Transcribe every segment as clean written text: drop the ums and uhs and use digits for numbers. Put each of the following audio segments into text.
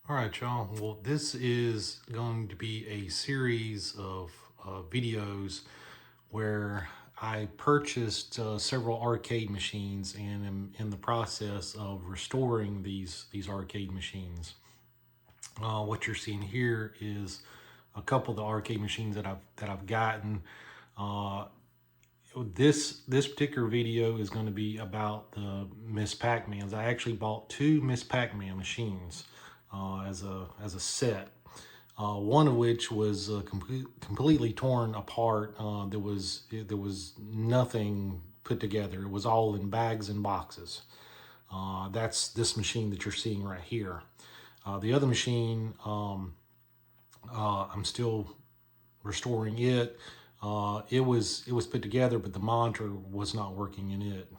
All right, y'all. Well, this is going to be a series of videos where I purchased several arcade machines and am in the process of restoring these arcade machines. What you're seeing here is a couple of the arcade machines that I've gotten. Uh, this particular video is going to be about the Miss Pac-Mans. I actually bought two Miss Pac-Man machines as a set. One of which was completely torn apart. There was nothing put together. It was all in bags and boxes. That's this machine that you're seeing right here. The other machine, I'm still restoring it. It was put together, but the monitor was not working in it,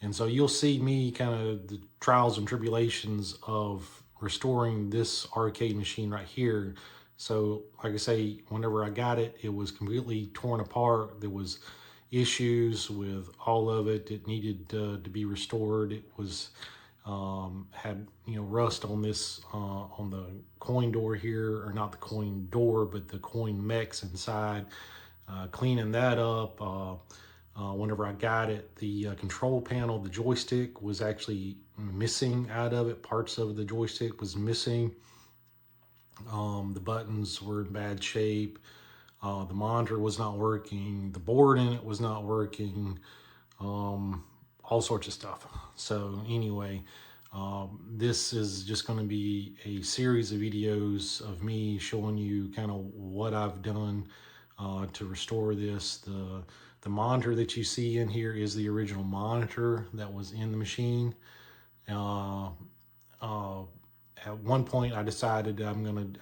and so you'll see me kind of the trials and tribulations of restoring this arcade machine right here. So, like I say, whenever I got it, it was completely torn apart. There was issues with all of it. It needed to be restored. It was had rust on this on the coin door here, or not the coin door but the coin mechs inside. Cleaning that up, whenever I got it, the control panel, the joystick was actually missing out of it. Parts of the joystick was missing. The buttons were in bad shape. The monitor was not working. The board in it was not working. All sorts of stuff. So anyway, this is just going to be a series of videos of me showing you kind of what I've done to restore this. The monitor that you see in here is the original monitor that was in the machine. Uh, uh, at one point I decided I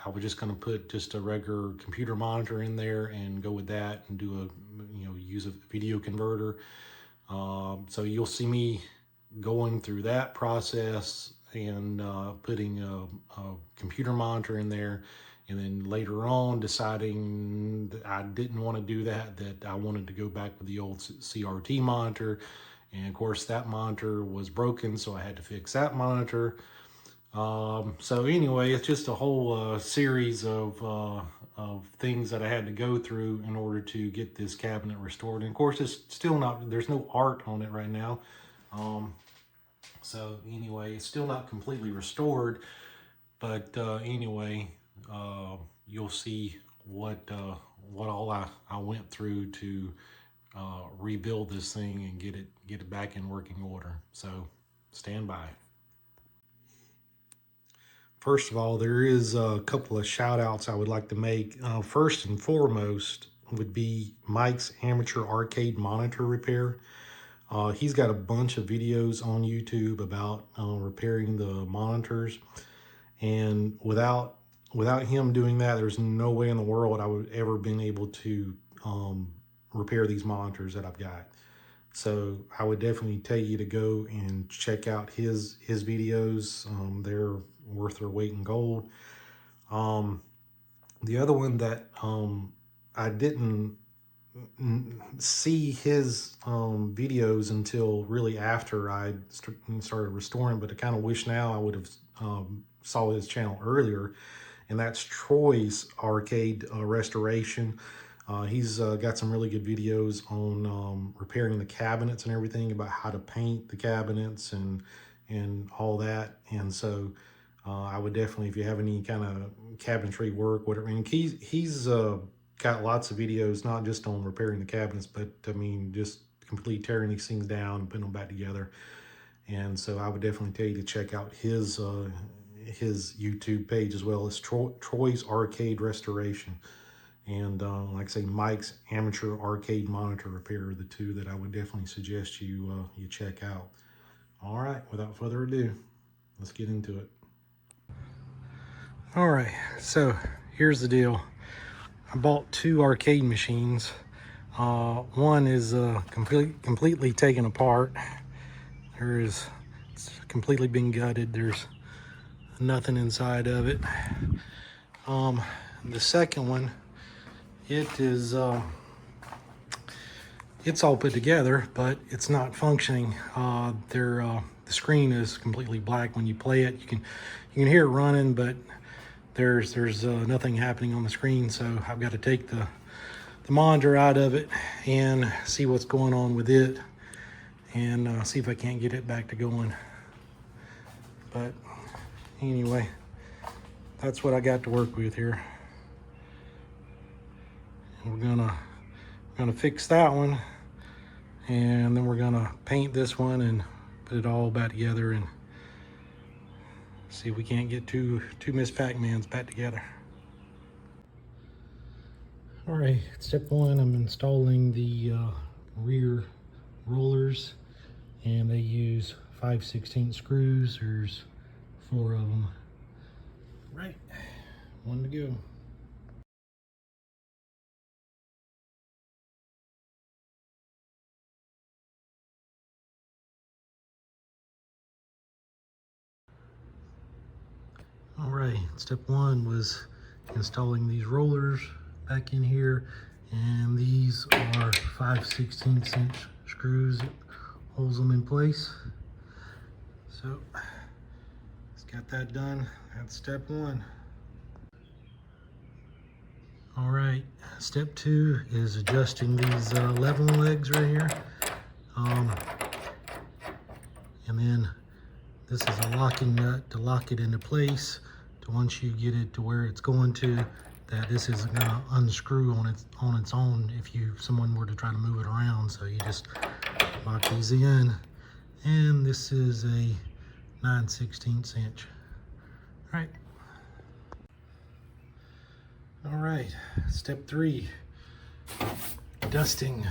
was just gonna put just a regular computer monitor in there and go with that and do use a video converter. So you'll see me going through that process and putting a computer monitor in there, and then later on deciding that I didn't want to do that I wanted to go back with the old CRT monitor. And of course that monitor was broken, so I had to fix that monitor. So anyway, it's just a whole series of things that I had to go through in order to get this cabinet restored. And of course, it's still not, there's no art on it right now. So anyway, it's still not completely restored, but anyway, you'll see what all I went through to rebuild this thing and get it back in working order. So stand by. First of all, there is a couple of shout outs I would like to make. First and foremost would be Mike's Amateur Arcade Monitor Repair. He's got a bunch of videos on YouTube about repairing the monitors, and without him doing that, there's no way in the world I would ever been able to repair these monitors that I've got. So I would definitely tell you to go and check out his videos. They're worth their weight in gold. The other one that I didn't see his videos until really after I started restoring, but I kind of wish now I would have saw his channel earlier, and that's Troy's Arcade Restoration. He's got some really good videos on repairing the cabinets and everything, about how to paint the cabinets and all that. And so I would definitely, if you have any kind of cabinetry work, whatever, and he's got lots of videos, not just on repairing the cabinets, but I mean, just completely tearing these things down and putting them back together. And so I would definitely tell you to check out his YouTube page, as well as Troy's Arcade Restoration. And like I say, Mike's Amateur Arcade Monitor Repair are the two that I would definitely suggest you check out. All right, without further ado, let's get into it. All right, so here's the deal. I bought two arcade machines. One is completely taken apart. It's completely been gutted. There's nothing inside of it. The second one, it is it's all put together, but it's not functioning. the screen is completely black when you play it. You can hear it running, but there's nothing happening on the screen. So I've got to take the monitor out of it and see what's going on with it, and see if I can't get it back to going. But anyway, that's what I got to work with here. And we're gonna fix that one, and then we're gonna paint this one and put it all back together and see if we can't get two Miss Pac-Mans back together. All right, step one, I'm installing the rear rollers, and they use 5/16 screws. There's 4 of them. Right, 1 to go. All right, step 1 was installing these rollers back in here, and these are 5/16 inch screws that holds them in place. So let's get that done. That's step 1. All right, step 2 is adjusting these leveling legs right here. And then this is a locking nut to lock it into place. To once you get it to where it's going to, that this isn't gonna unscrew on its own if someone were to try to move it around. So you just lock these in, and this is a 9/16 inch. All right, step 3, dusting.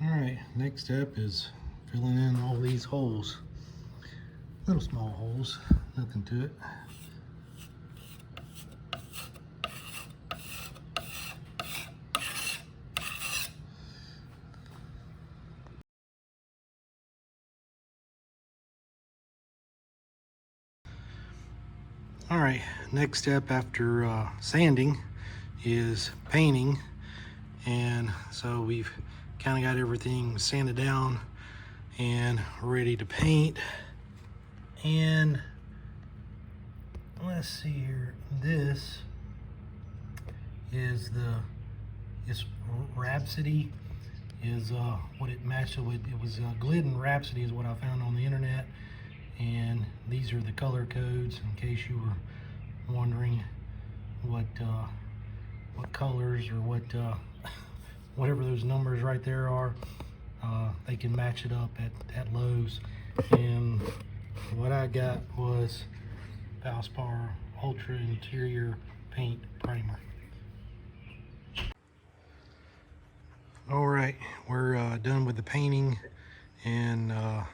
All right, next step is filling in all these holes. Little small holes, nothing to it. All right, next step after sanding is painting. And so we've kind of got everything sanded down and ready to paint. And let's see here, this is this Rhapsody is what it matched with. It was Glidden Rhapsody is what I found on the internet, and these are the color codes in case you were wondering what colors or whatever those numbers right there are. They can match it up at Lowe's. And what I got was Valspar Ultra Interior Paint Primer. All right, we're done with the painting, and I'm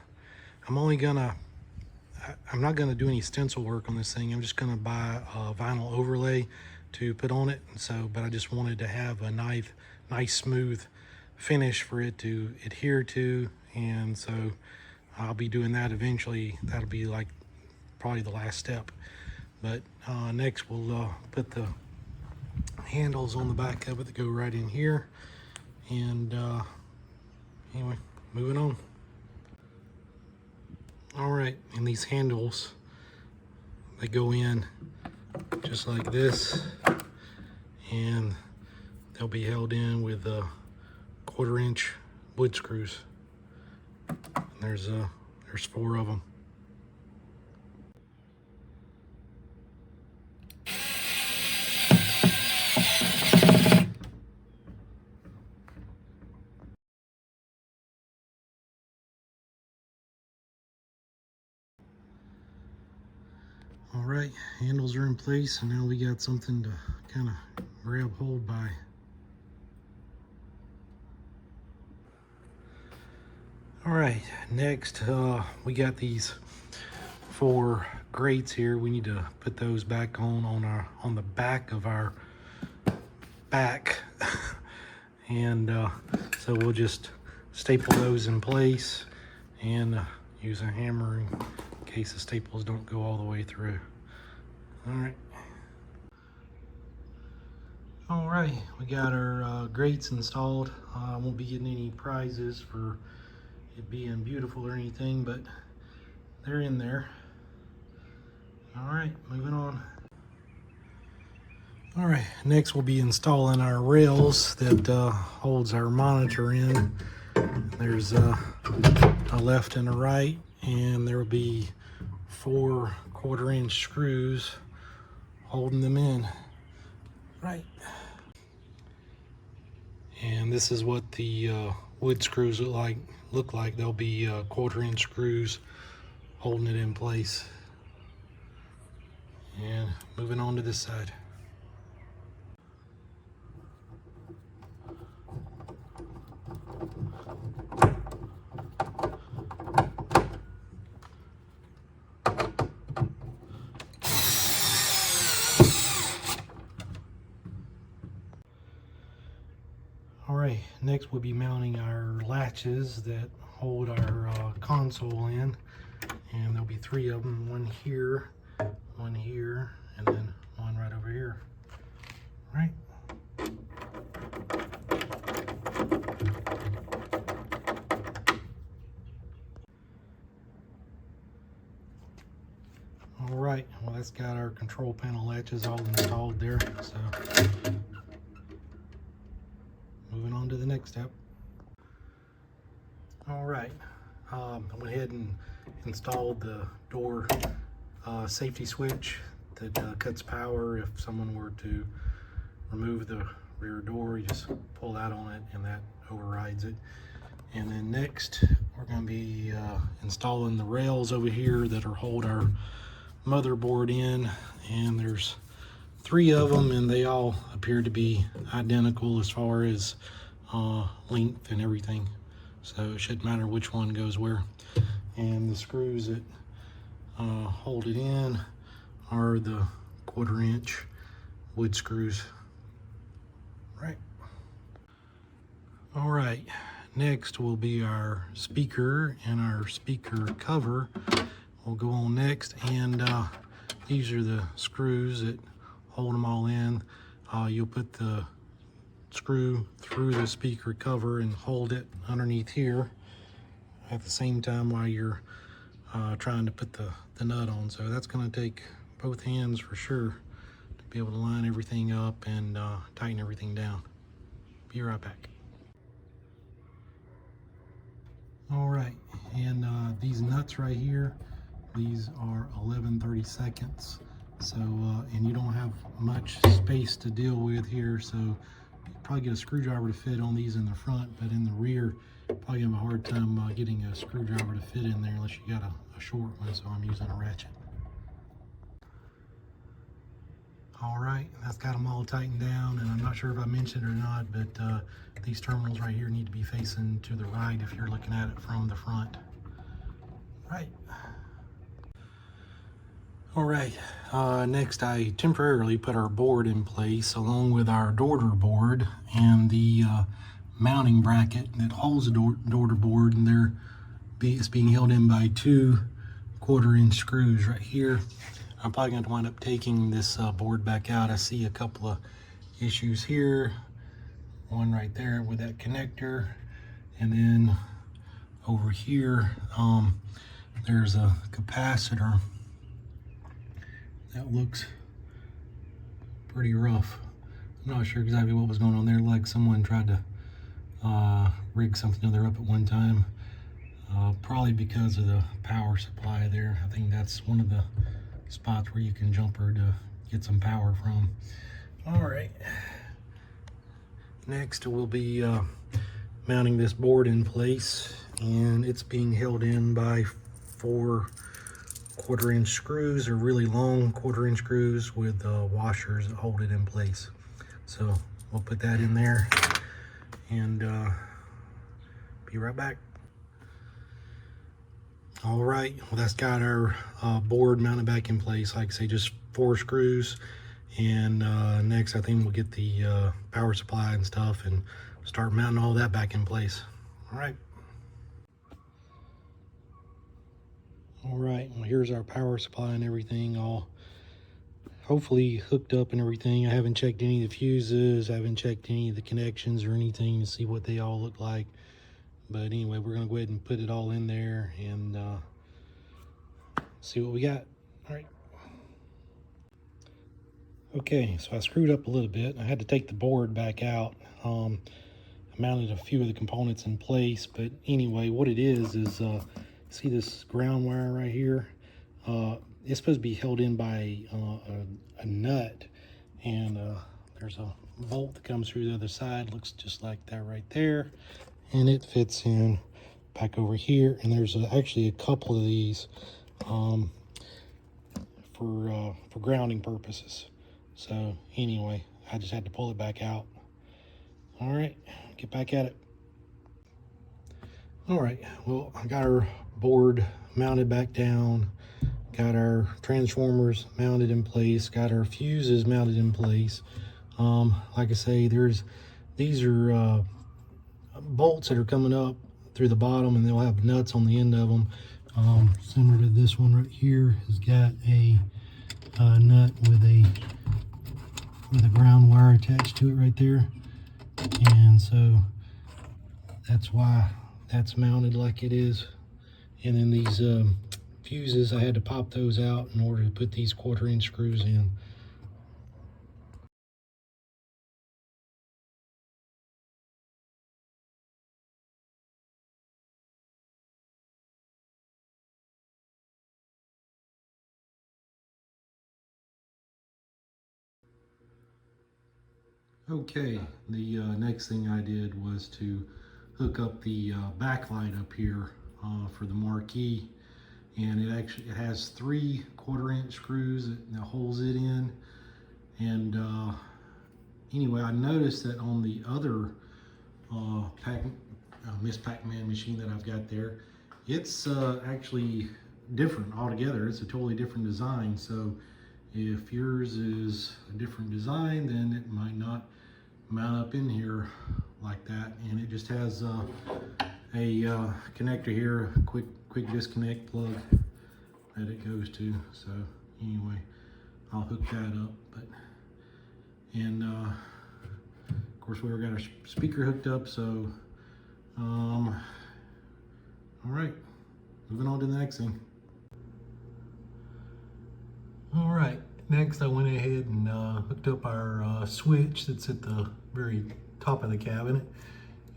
not gonna do any stencil work on this thing. I'm just gonna buy a vinyl overlay to put on it. But I just wanted to have a nice smooth finish for it to adhere to, and so I'll be doing that eventually. That'll be like probably the last step. But next we'll put the handles on the back of it that go right in here. And anyway, moving on. All right, and these handles, they go in just like this, and they'll be held in with 1/4 inch wood screws. And there's 4 of them. All right, handles are in place, and now we got something to kind of grab hold by. All right, next we got these 4 grates here. We need to put those back on the back of our back. And so we'll just staple those in place and use a hammer in case the staples don't go all the way through. All right, we got our grates installed. I won't be getting any prizes for it being beautiful or anything, but they're in there. All right, moving on. All right, next we'll be installing our rails that holds our monitor in. There's a left and a right, and there will be 4 1/4-inch screws holding them in. Right. And this is what the wood screws look like. They'll be 1/4-inch screws holding it in place. And moving on to this side. Alright, next we'll be mounting our latches that hold our console in, and there'll be 3 of them, one here, and then one right over here. Right. Alright, well that's got our control panel latches all installed there, so moving on to the next step. Alright, I went ahead and installed the door safety switch that cuts power. If someone were to remove the rear door, you just pull that on it and that overrides it. And then next we're going to be installing the rails over here that hold our motherboard in, and there's 3 of them, and they all appear to be identical as far as length and everything, so it shouldn't matter which one goes where. And the screws that hold it in are the 1/4-inch wood screws. Right. All right, next will be our speaker and our speaker cover will go on next, and these are the screws that hold them all in. You'll put the screw through the speaker cover and hold it underneath here at the same time while you're trying to put the nut on. So that's going to take both hands for sure to be able to line everything up and tighten everything down. Be right back. All right, and these nuts right here, these are 11/32. So, and you don't have much space to deal with here, so you probably get a screwdriver to fit on these in the front, but in the rear, probably have a hard time getting a screwdriver to fit in there unless you got a short one, so I'm using a ratchet. All right, that's got them all tightened down, and I'm not sure if I mentioned it or not, but these terminals right here need to be facing to the right if you're looking at it from the front. Right. All right, next I temporarily put our board in place along with our daughter board and the mounting bracket that holds the daughter board, and it's being held in by 2 1/4-inch screws right here. I'm probably going to wind up taking this board back out. I see a couple of issues here. One right there with that connector, and then over here there's a capacitor that looks pretty rough. I'm not sure exactly what was going on there. Like someone tried to rig something other up at one time. Probably because of the power supply there. I think that's one of the spots where you can jumper to get some power from. All right. Next we'll be mounting this board in place, and it's being held in by 4 1/4-inch screws, or really long 1/4-inch screws with washers that hold it in place. So we'll put that in there and be right back. All right, well that's got our board mounted back in place. Like I say, just 4 screws, and next I think we'll get the power supply and stuff and start mounting all that back in place. All right. All right, well, here's our power supply and everything all hopefully hooked up and everything. I haven't checked any of the fuses. I haven't checked any of the connections or anything to see what they all look like. But anyway, we're gonna go ahead and put it all in there and see what we got. All right. Okay, so I screwed up a little bit. I had to take the board back out. I mounted a few of the components in place, but anyway, what it is see this ground wire right here? It's supposed to be held in by a nut, and there's a bolt that comes through the other side, looks just like that right there, and it fits in back over here. And there's actually a couple of these for grounding purposes. So anyway, I just had to pull it back out. All right, get back at it. All right, well, I got our board mounted back down, got our transformers mounted in place, got our fuses mounted in place. Like I say, these are bolts that are coming up through the bottom, and they'll have nuts on the end of them. Similar to this one right here, has got a nut with a ground wire attached to it right there, and so that's why that's mounted like it is. And then these fuses, I had to pop those out in order to put these 1/4-inch screws in. Okay, the next thing I did was to hook up the backlight up here for the Marquee, and it has 3 1/4-inch screws that holds it in. And anyway, I noticed that on the other Miss Pac-Man machine that I've got there, it's actually different altogether. It's a totally different design. So if yours is a different design, then it might not mount up in here like that. And it just has a connector here, a quick disconnect plug that it goes to. So anyway, I'll hook that up. And of course, we got our speaker hooked up. So all right, moving on to the next thing. All right, next I went ahead and hooked up our switch that's at the very top of the cabinet.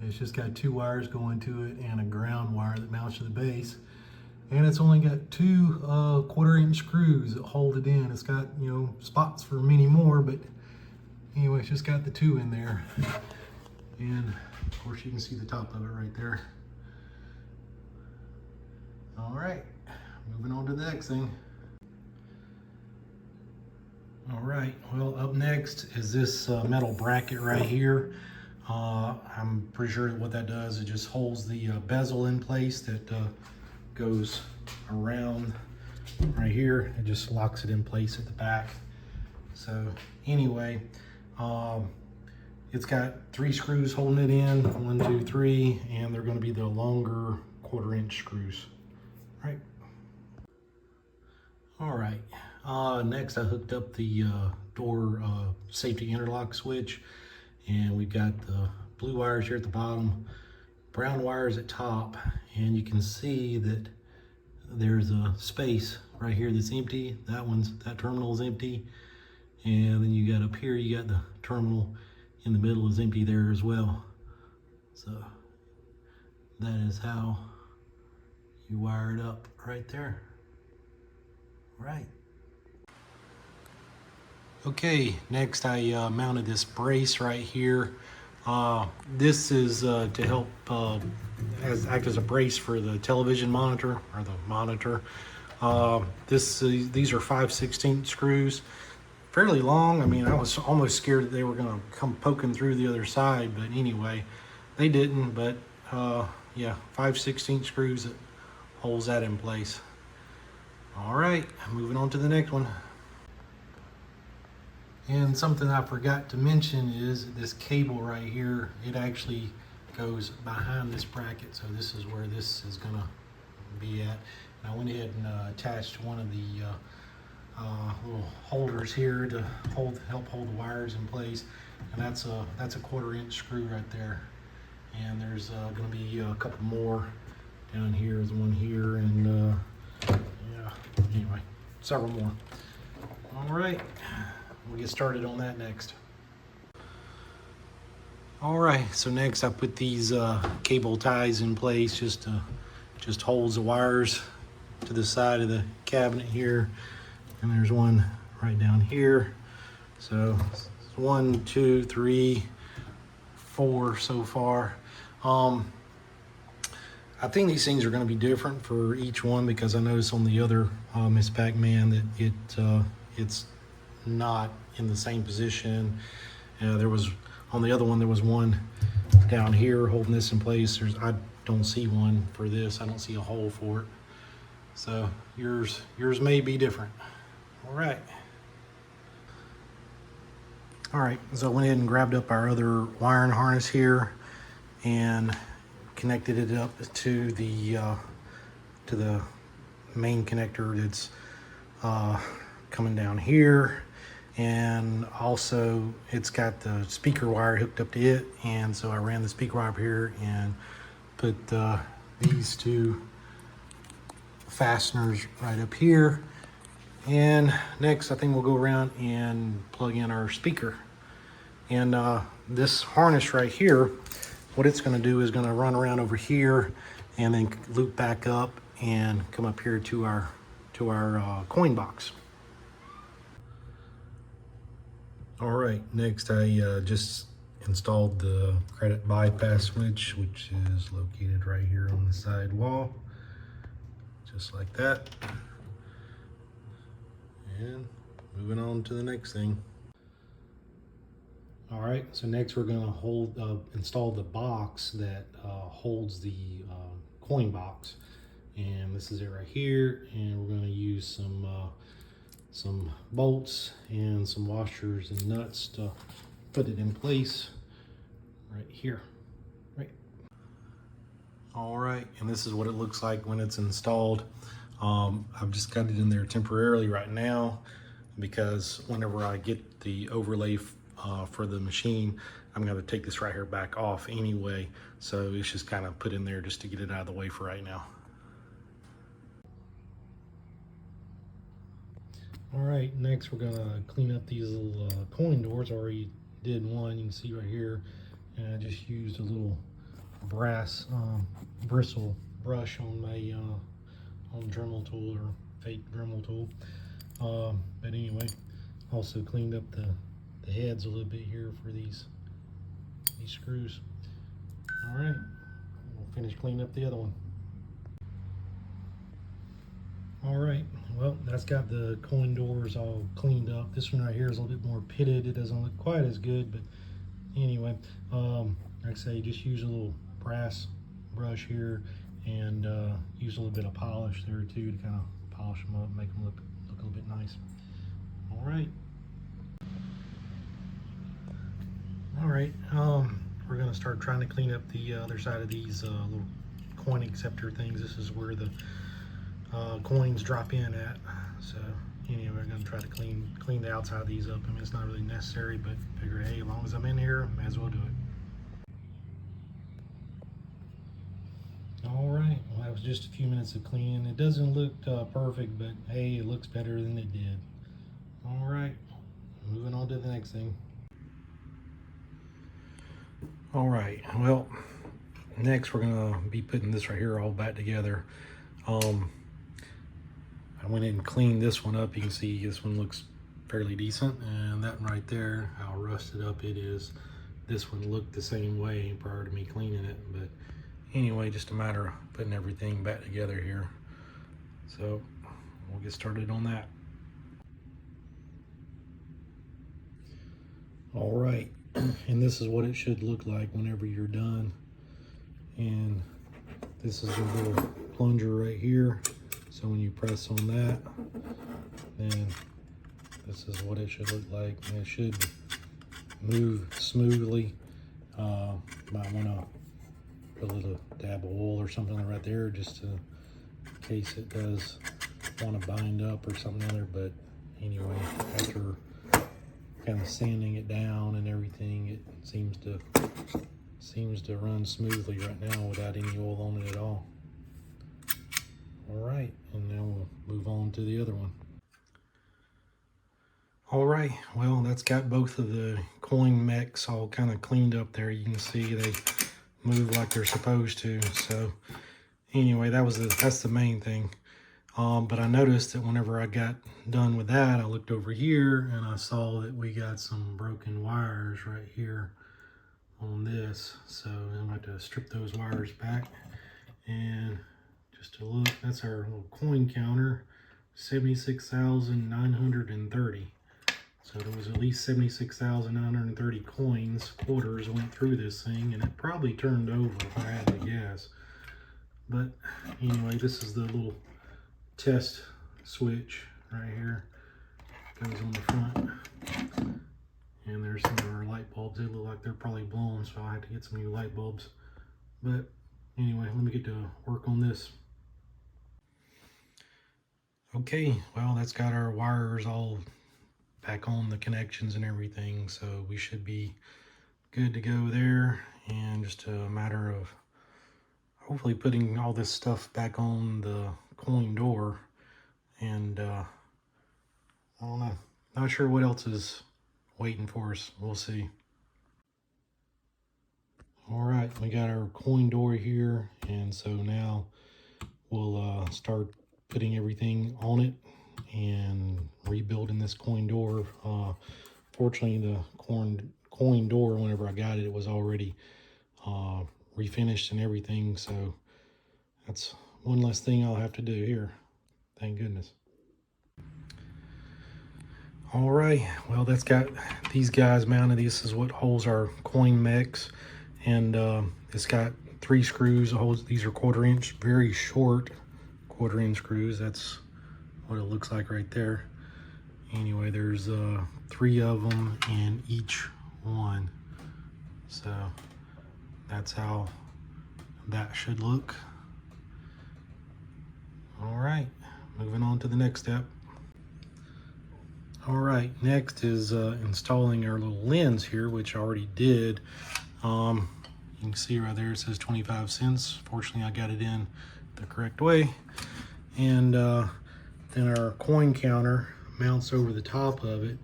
It's just got 2 wires going to it and a ground wire that mounts to the base. And it's only got 2 1/4-inch screws that hold it in. It's got, you know, spots for many more, but anyway, it's just got the 2 in there. And of course you can see the top of it right there. All right, moving on to the next thing. All right, well, up next is this metal bracket right here. I'm pretty sure what that does, it just holds the bezel in place that goes around right here. It just locks it in place at the back. So anyway, it's got 3 screws holding it in, 1, 2, 3, and they're going to be the longer 1/4-inch screws. All right. Next, I hooked up the door safety interlock switch, and we've got the blue wires here at the bottom, brown wires at top, and you can see that there's a space right here that's empty. That terminal is empty, and then you got up here, you got the terminal in the middle is empty there as well. So that is how you wire it up right there. Right. Okay, next I mounted this brace right here. This is to help act as a brace for the television monitor, or the monitor. These are 5/16 screws, fairly long. I mean, I was almost scared that they were going to come poking through the other side, but anyway, they didn't. But yeah, 5/16 screws that holds that in place. All right, moving on to the next one. And something I forgot to mention is this cable right here. It actually goes behind this bracket, so this is where this is gonna be at. I went ahead and attached one of the little holders here to help hold the wires in place, and that's a 1/4-inch screw right there. And there's going to be a couple more down here. There's one here, and yeah. Anyway, several more. All right, we'll get started on that next. All right, so next I put these cable ties in place, just holds the wires to the side of the cabinet here, and there's one right down here. So 1, 2, 3, 4 so far. I think these things are going to be different for each one, because I noticed on the other Miss Pac-Man that it's not in the same position. There was on the other one, there was one down here holding this in place. I don't see one for this. I don't see a hole for it. So yours may be different. All right. All right, so I went ahead and grabbed up our other wiring harness here and connected it up to the main connector that's coming down here. And also it's got the speaker wire hooked up to it, and so I ran the speaker wire up here and put these two fasteners right up here. And next I think we'll go around and plug in our speaker. And this harness right here, what it's going to do is going to run around over here and then loop back up and come up here to our coin box. All right, next I just installed the credit bypass switch, which is located right here on the side wall, just like that. And moving on to the next thing. All right, so next we're going to install the box that holds the coin box, and this is it right here. And we're going to use some bolts and some washers and nuts to put it in place right here. Right. All right, and this is what it looks like when it's installed. I've just got it in there temporarily right now, because whenever I get the overlay for the machine, I'm going to take this right here back off anyway, so it's just kind of put in there just to get it out of the way for right now. All right, next we're gonna clean up these little coin doors. I already did one, you can see right here, and I just used a little brass bristle brush on my Dremel tool, or fake Dremel tool. But anyway, also cleaned up the heads a little bit here for these screws. All right, we'll finish cleaning up the other one. All right, well, that's got the coin doors all cleaned up. This one right here is a little bit more pitted. It doesn't look quite as good, but anyway, like I say, just use a little brass brush here and use a little bit of polish there too to kind of polish them up, make them look a little bit nice. All right. All right, we're gonna start trying to clean up the other side of these little coin acceptor things. This is where the coins drop in at. So anyway, we're going to try to clean the outside of these up. I mean, it's not really necessary, but figure, hey, as long as I'm in here, may as well do it. All right, well, that was just a few minutes of cleaning. It doesn't look perfect, but hey, it looks better than it did. All right, moving on to the next thing. All right, well, next we're going to be putting this right here all back together. I went in and cleaned this one up. You can see this one looks fairly decent, and that one right there, how rusted up it is. This one looked the same way prior to me cleaning it, but anyway, just a matter of putting everything back together here. So we'll get started on that. All right, and this is what it should look like whenever you're done. And this is a little plunger right here. So when you press on that, then this is what it should look like. And it should move smoothly. Might want to put a little dab of oil or something right there just to case it does want to bind up or something other. But anyway, after kind of sanding it down and everything, it seems to run smoothly right now without any oil on it at all. All right, and now we'll move on to the other one. All right, well, that's got both of the coin mechs all kind of cleaned up there. You can see they move like they're supposed to. So anyway, that's the main thing. But I noticed that whenever I got done with that, I looked over here and I saw that we got some broken wires right here on this. So I'm going to have to strip those wires back. And just to look, that's our little coin counter, 76,930. So there was at least 76,930 coins, quarters went through this thing, and it probably turned over if I had to guess. But anyway, this is the little test switch right here. Goes on the front. And there's some of our light bulbs. They look like they're probably blown, so I have to get some new light bulbs. But anyway, let me get to work on this. Okay, well, that's got our wires all back on, the connections and everything, so we should be good to go there. And just a matter of hopefully putting all this stuff back on the coin door. And I don't know, not sure what else is waiting for us. We'll see. All right, we got our coin door here, and so now we'll start putting everything on it and rebuilding this coin door. Fortunately, the coin door, whenever I got it, it was already refinished and everything, so that's one less thing I'll have to do here. Thank goodness. All right, well, that's got these guys mounted. This is what holds our coin mechs, and it's got 3 screws. These are 1/4 inch, very short 1/4 inch screws. That's what it looks like right there. Anyway, there's 3 of them in each one, so that's how that should look. All right, moving on to the next step. All right, next is installing our little lens here, which I already did. You can see right there it says 25 cents. Fortunately, I got it in the correct way. And then our coin counter mounts over the top of it,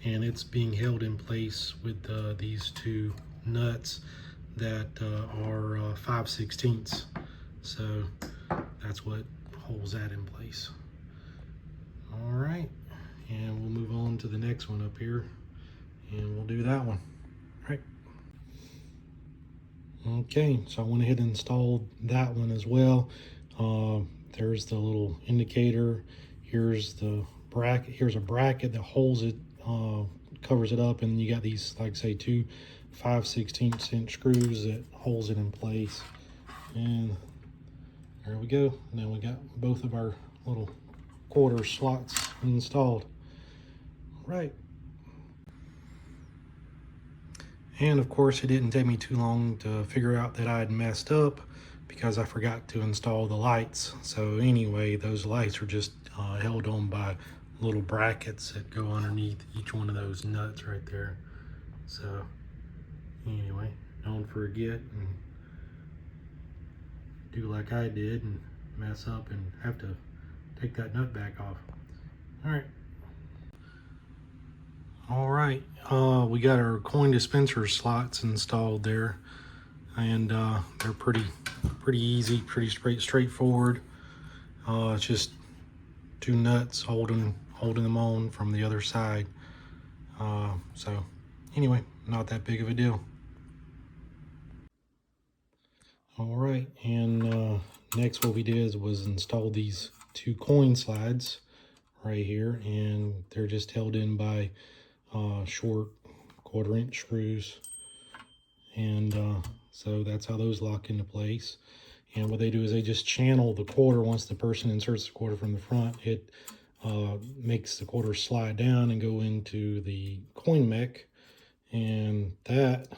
and it's being held in place with these 2 nuts that are 5/16. So that's what holds that in place. All right, and we'll move on to the next one up here, and we'll do that one. All right. Okay, so I went ahead and installed that one as well. There's the little indicator. Here's the bracket. Here's a bracket that holds it, covers it up, and you got these, like I say, 2 5/16 inch screws that holds it in place. And there we go. Now we got both of our little quarter slots installed. All right. And of course, it didn't take me too long to figure out that I had messed up, because I forgot to install the lights. So anyway, those lights are just held on by little brackets that go underneath each one of those nuts right there. So anyway, don't forget and do like I did and mess up and have to take that nut back off. All right, we got our coin dispenser slots installed there, and they're pretty easy, pretty straightforward. It's just 2 nuts holding them on from the other side. So anyway, not that big of a deal. All right, and next what we did was install these 2 coin slides right here, and they're just held in by short 1/4 inch screws, and so that's how those lock into place. And what they do is they just channel the quarter. Once the person inserts the quarter from the front, it makes the quarter slide down and go into the coin mech. And that,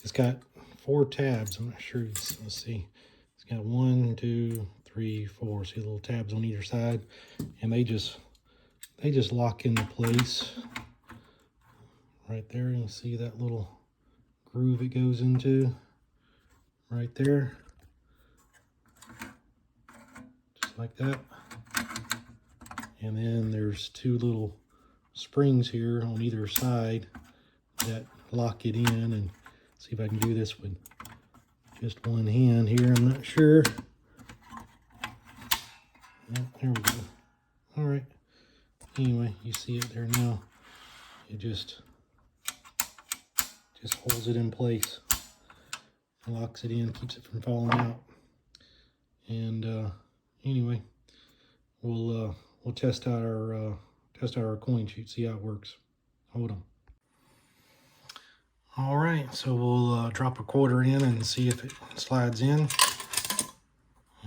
it's got 4 tabs. I'm not sure, let's see. It's got 1, 2, 3, 4. See the little tabs on either side, and they just lock into place right there. You see that little groove it goes into right there, just like that. And then there's 2 little springs here on either side that lock it in. And see if I can do this with just one hand here. I'm not sure. Yep, there we go. All right. Anyway, you see it there now. It just holds it in place, locks it in, keeps it from falling out. And anyway, we'll test out our coin chute, see how it works. Hold on. All right, so we'll drop a quarter in and see if it slides in.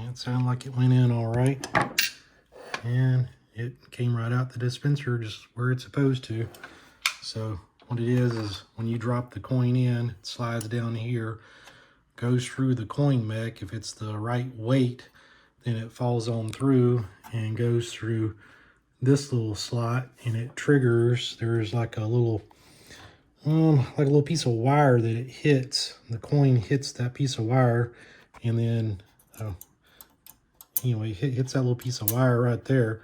It sounded like it went in all right, and it came right out the dispenser just where it's supposed to. So what it is when you drop the coin in, it slides down here, goes through the coin mech. If it's the right weight, then it falls on through and goes through this little slot, and it triggers. There's like a little piece of wire that it hits. The coin hits that piece of wire, and then anyway, hits that little piece of wire right there,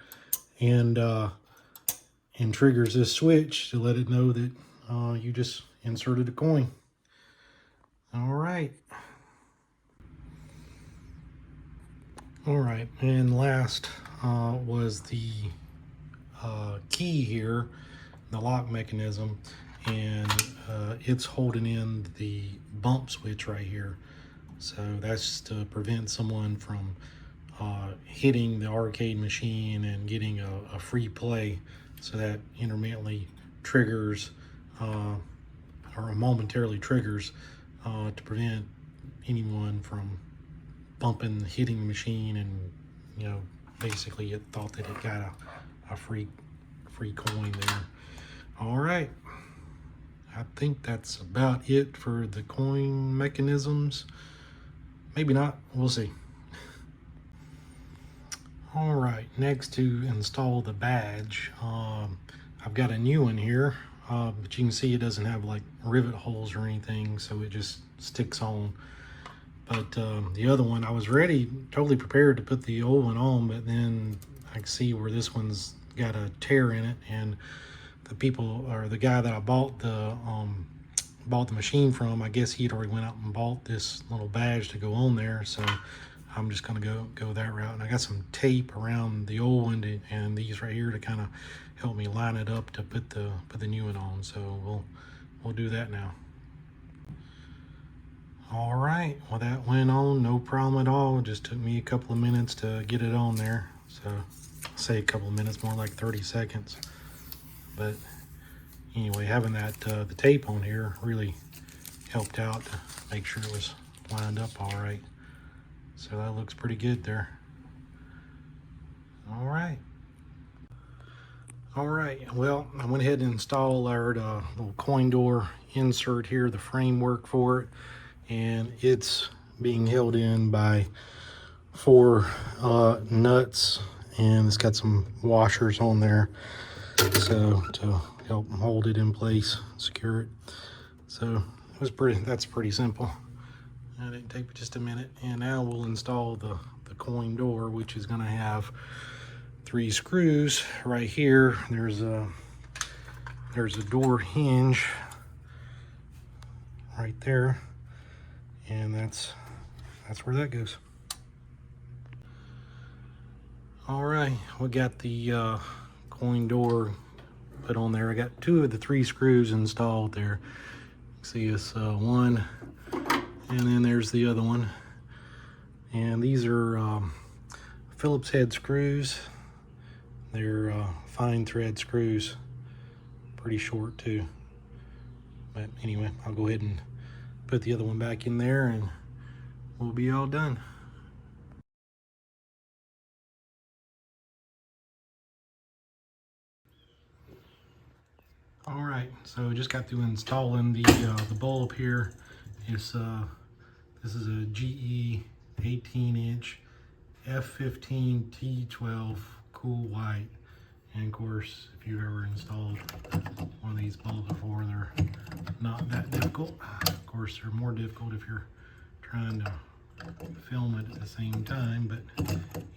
and triggers this switch to let it know that you just inserted a coin. All right. And last was the key here, the lock mechanism, and it's holding in the bump switch right here. So that's to prevent someone from hitting the arcade machine and getting a free play. So that intermittently triggers or momentarily triggers to prevent anyone from hitting the machine, and basically it thought that it got a free coin there. All right, I think that's about it for the coin mechanisms. Maybe not, we'll see. All right, next to install the badge, I've got a new one here, but you can see it doesn't have like rivet holes or anything, so it just sticks on. But the other one, I was totally prepared to put the old one on, but then I can see where this one's got a tear in it, and the guy that I bought the machine from, I guess he'd already went out and bought this little badge to go on there, so I'm just gonna go that route. And I got some tape around the old one and these right here to kind of help me line it up to put the new one on. So we'll do that now. All right, well, that went on no problem at all. It just took me a couple of minutes to get it on there. So I'll say a couple of minutes, more like 30 seconds. But anyway, having that the tape on here really helped out to make sure it was lined up all right. So that looks pretty good there. All right, well, I went ahead and installed our little coin door insert here, the framework for it, and it's being held in by 4 nuts, and it's got some washers on there, so to help hold it in place, secure it. So that's pretty simple. And it take just a minute. And now we'll install the coin door, which is going to have 3 screws right here. There's a door hinge right there, and that's where that goes. All right, we got the coin door put on there. I got 2 of the 3 screws installed there. See this one, and then there's the other one. And these are Phillips head screws. They're fine thread screws, pretty short too. But anyway, I'll go ahead and put the other one back in there and we'll be all done. All right, so just got through installing the bulb here. This is a GE 18-inch F15T12 cool white. And of course, if you've ever installed one of these bulbs before, they're not that difficult. Of course, they're more difficult if you're trying to film it at the same time, but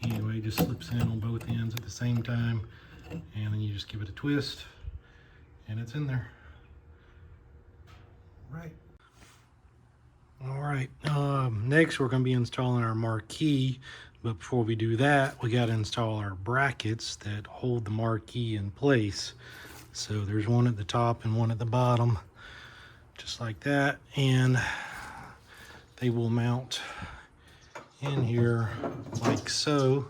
anyway, it just slips in on both ends at the same time, and then you just give it a twist, and it's in there. Right. All right, next we're going to be installing our marquee, but before we do that, we got to install our brackets that hold the marquee in place. So there's one at the top and one at the bottom, just like that, and they will mount in here like so.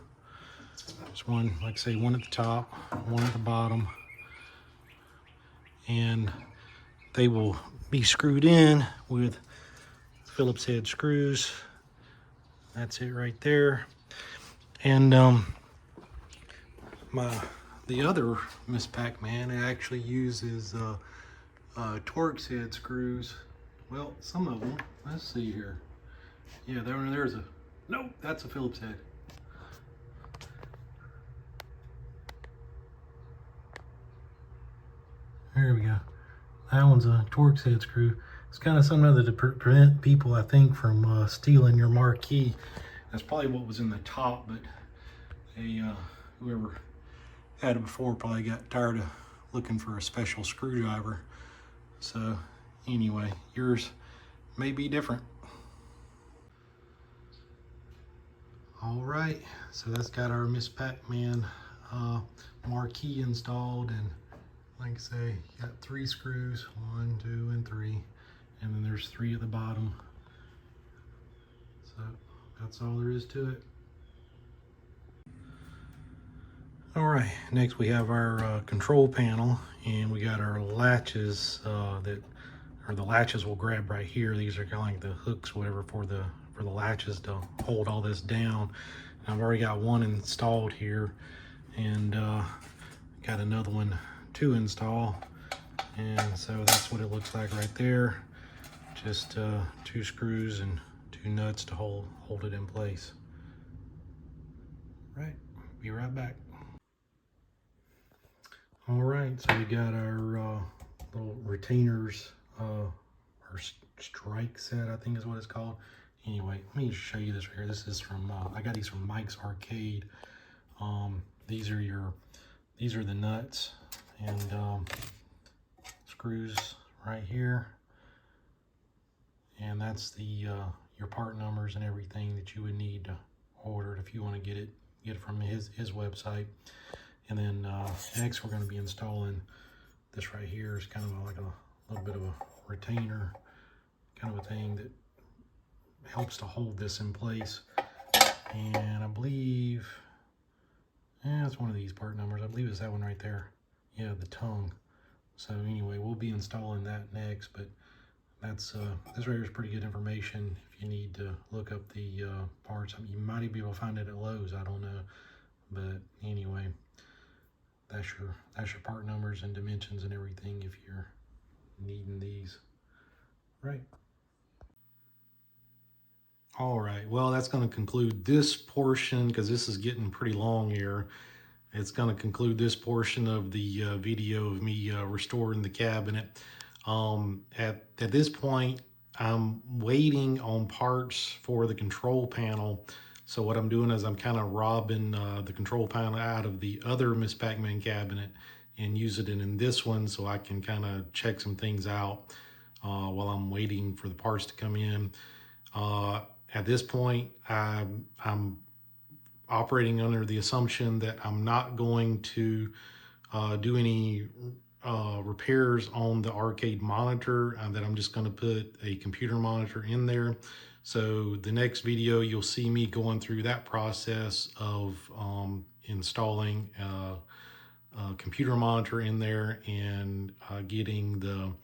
There's one, like I say, one at the top, one at the bottom, and they will be screwed in with Phillips head screws. That's it right there. And the other Miss Pac-Man actually uses Torx head screws. Well, some of them. Let's see here. Yeah, there's a, nope, that's a Phillips head. There we go. That one's a Torx head screw. It's kind of something other to prevent people, I think, from stealing your marquee. That's probably what was in the top, but they, whoever had it before probably got tired of looking for a special screwdriver. So anyway, yours may be different. All right, so that's got our Miss Pac-Man marquee installed, and like I say, got 3 screws, 1, 2, and 3, and then there's 3 at the bottom. So that's all there is to it. All right, next we have our control panel, and we got our latches the latches will grab right here. These are kind of like the hooks, whatever, for the latches to hold all this down. And I've already got one installed here, and got another one to install, and so that's what it looks like right there. Just 2 screws and 2 nuts to hold it in place. Right, be right back. All right, so we got our little retainers, our strike set, I think is what it's called. Anyway, let me just show you this right here. This is from I got these from Mike's Arcade. These are the nuts and screws right here, and that's the your part numbers and everything that you would need to order it if you want to get it from his website. And then next we're going to be installing this right here. Is kind of like a little bit of a retainer kind of a thing that helps to hold this in place. And I believe, yeah, it's one of these part numbers. I believe it's that one right there. Yeah, the tongue. So anyway, we'll be installing that next, but that's this right here is pretty good information if you need to look up the parts. I mean, you might even be able to find it at Lowe's, I don't know. But anyway, that's your part numbers and dimensions and everything if you're needing these. Right. All right, well, that's going to conclude this portion, because this is getting pretty long here. It's going to conclude this portion of the video of me restoring the cabinet. At this point, I'm waiting on parts for the control panel. So what I'm doing is I'm kind of robbing the control panel out of the other Miss Pac-Man cabinet and using it in this one, so I can kind of check some things out while I'm waiting for the parts to come in. At this point, I'm operating under the assumption that I'm not going to do any repairs on the arcade monitor, that I'm just going to put a computer monitor in there. So the next video, you'll see me going through that process of installing a computer monitor in there and getting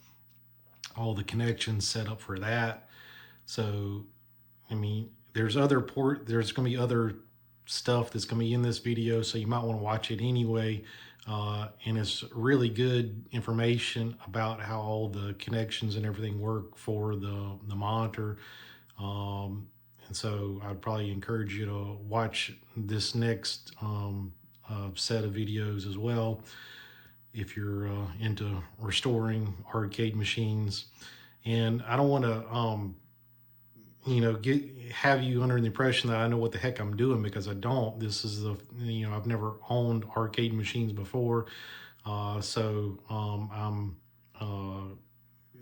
all the connections set up for that. So I mean, there's going to be other stuff that's going to be in this video, so you might want to watch it anyway. And it's really good information about how all the connections and everything work for the monitor. And so I'd probably encourage you to watch this next set of videos as well if you're into restoring arcade machines. And I don't want to, have you under the impression that I know what the heck I'm doing, because I don't. This is I've never owned arcade machines before, so I'm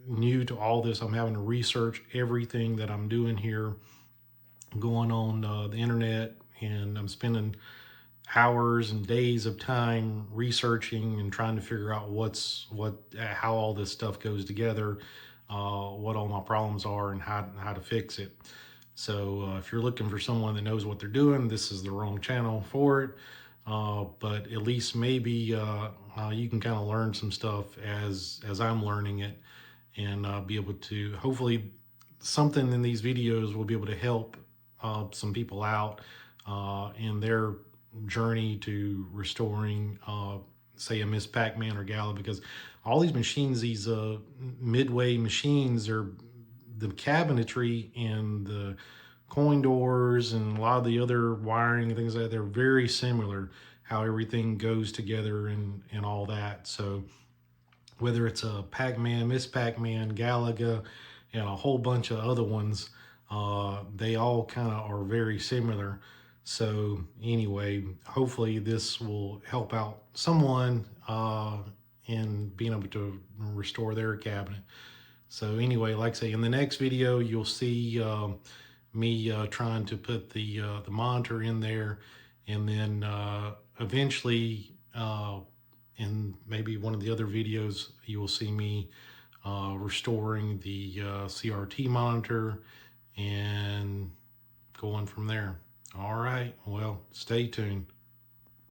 new to all this. I'm having to research everything that I'm doing here, going on the internet, and I'm spending hours and days of time researching and trying to figure out how all this stuff goes together, what all my problems are, and how to fix it. So if you're looking for someone that knows what they're doing, this is the wrong channel for it. But at least maybe you can kind of learn some stuff as I'm learning it, and be able to, hopefully something in these videos will be able to help some people out in their journey to restoring, say, a Miss Pac-Man or Gala, because all these machines, these midway machines, are the cabinetry and the coin doors and a lot of the other wiring and things like that. They're very similar, how everything goes together and all that. So whether it's a Pac-Man, Miss Pac-Man, Galaga, and a whole bunch of other ones, they all kind of are very similar. So anyway, hopefully this will help out someone in being able to restore their cabinet. So anyway, like I say, in the next video, you'll see me trying to put the monitor in there, and then eventually in maybe one of the other videos, you will see me restoring the CRT monitor and going from there. All right, well, stay tuned.